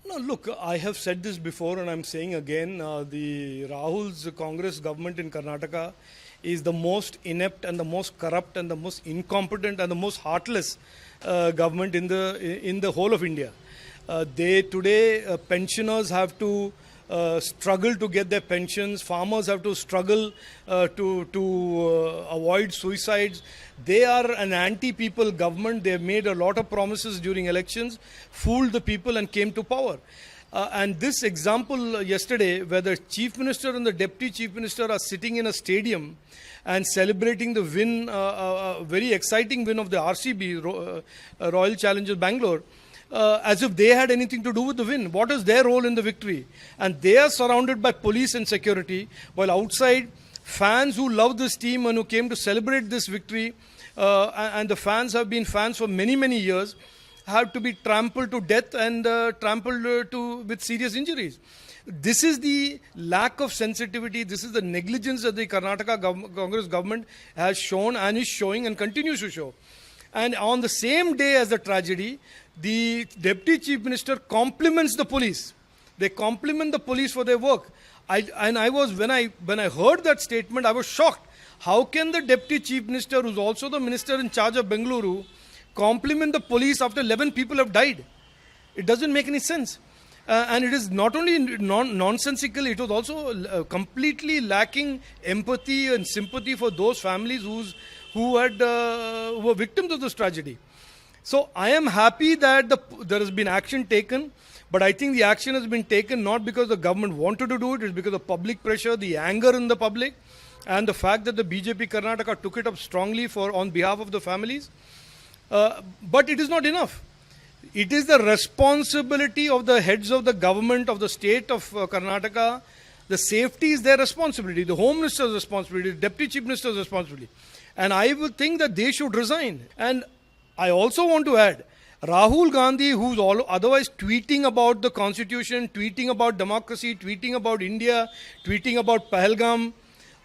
No, look, I have said this before and I'm saying again, the Rahul's Congress government in Karnataka is the most inept and the most corrupt and the most incompetent and the most heartless government in the whole of India. They today pensioners have to struggle to get their pensions. Farmers have to struggle to avoid suicides. They are an anti-people government. They have made a lot of promises during elections, fooled the people and came to power. And this example yesterday, where the Chief Minister and the Deputy Chief Minister are sitting in a stadium and celebrating the win, very exciting win of the RCB, Royal Challengers Bangalore, as if they had anything to do with the win. What is their role in the victory? And they are surrounded by police and security, while outside, fans who love this team and who came to celebrate this victory, and the fans have been fans for many, many years, have to be trampled to death and trampled with serious injuries. This is the lack of sensitivity. This is the negligence that the Karnataka Congress government has shown and is showing and continues to show. And on the same day as the tragedy, the Deputy Chief Minister compliments the police. They compliment the police for their work. When I heard that statement, I was shocked. How can the Deputy Chief Minister, who's also the Minister in charge of Bengaluru, compliment the police after 11 people have died? It doesn't make any sense. And it is not only nonsensical, it was also completely lacking empathy and sympathy for those families who were victims of this tragedy. So I am happy that there has been action taken, but I think the action has been taken not because the government wanted to do it, it's because of public pressure, the anger in the public, and the fact that the BJP Karnataka took it up strongly on behalf of the families. But it is not enough. It is the responsibility of the heads of the government of the state of Karnataka. The safety is their responsibility, the Home Minister's responsibility, the Deputy Chief Minister's responsibility. And I would think that they should resign. And I also want to add, Rahul Gandhi, who's otherwise tweeting about the constitution, tweeting about democracy, tweeting about India, tweeting about Pahalgam,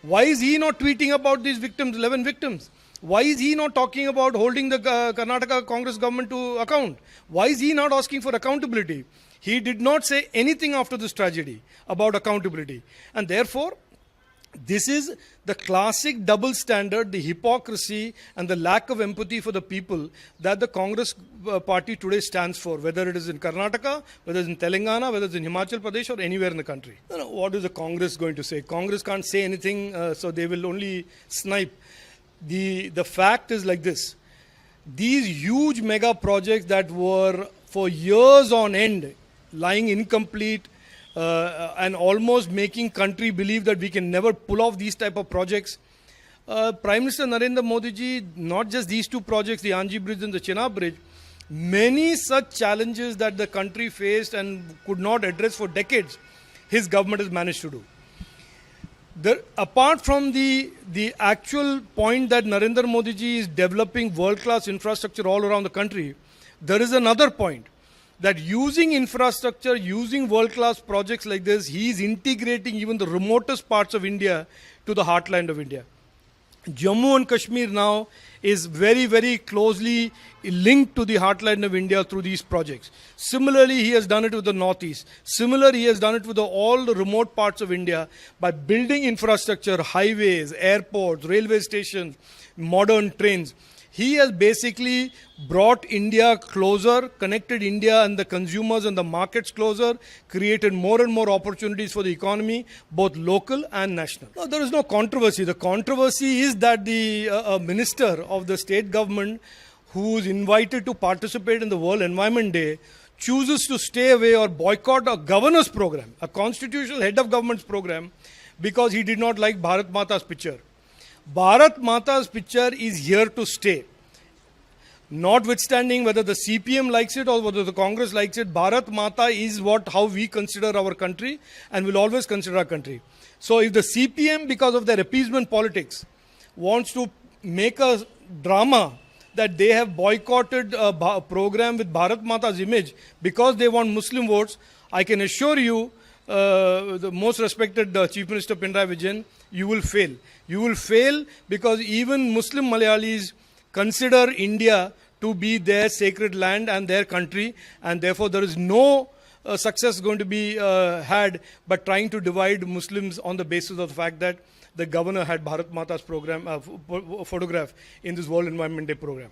why is he not tweeting about these victims, 11 victims? Why is he not talking about holding the Karnataka Congress government to account? Why is he not asking for accountability? He did not say anything after this tragedy about accountability. And therefore, this is the classic double standard, the hypocrisy and the lack of empathy for the people that the Congress party today stands for, whether it is in Karnataka, whether it's in Telangana, whether it's in Himachal Pradesh or anywhere in the country. What is the Congress going to say? Congress can't say anything, so they will only snipe. The fact is like this. These huge mega projects that were for years on end lying incomplete, and almost making country believe that we can never pull off these type of projects. Prime Minister Narendra Modi ji, not just these two projects, the Anji Bridge and the Chenab Bridge, many such challenges that the country faced and could not address for decades, his government has managed to do. Apart from the actual point that Narendra Modi ji is developing world-class infrastructure all around the country, there is another point. That using infrastructure, using world-class projects like this, he is integrating even the remotest parts of India to the heartland of India. Jammu and Kashmir now is very, very closely linked to the heartland of India through these projects. Similarly, he has done it with the Northeast. Similarly, he has done it with all the remote parts of India by building infrastructure, highways, airports, railway stations, modern trains. He has basically brought India closer, connected India and the consumers and the markets closer, created more and more opportunities for the economy, both local and national. No, there is no controversy. The controversy is that the minister of the state government who is invited to participate in the World Environment Day chooses to stay away or boycott a governor's program, a constitutional head of government's program, because he did not like Bharat Mata's picture. Bharat Mata's picture is here to stay. Notwithstanding whether the CPM likes it or whether the Congress likes it, Bharat Mata is how we consider our country and will always consider our country. So if the CPM, because of their appeasement politics, wants to make a drama that they have boycotted a program with Bharat Mata's image because they want Muslim votes, I can assure you, the most respected Chief Minister Pinarayi Vijayan, you will fail. You will fail because even Muslim Malayalis consider India to be their sacred land and their country, and therefore there is no success going to be had by trying to divide Muslims on the basis of the fact that the governor had Bharat Mata's program photograph in this World Environment Day program.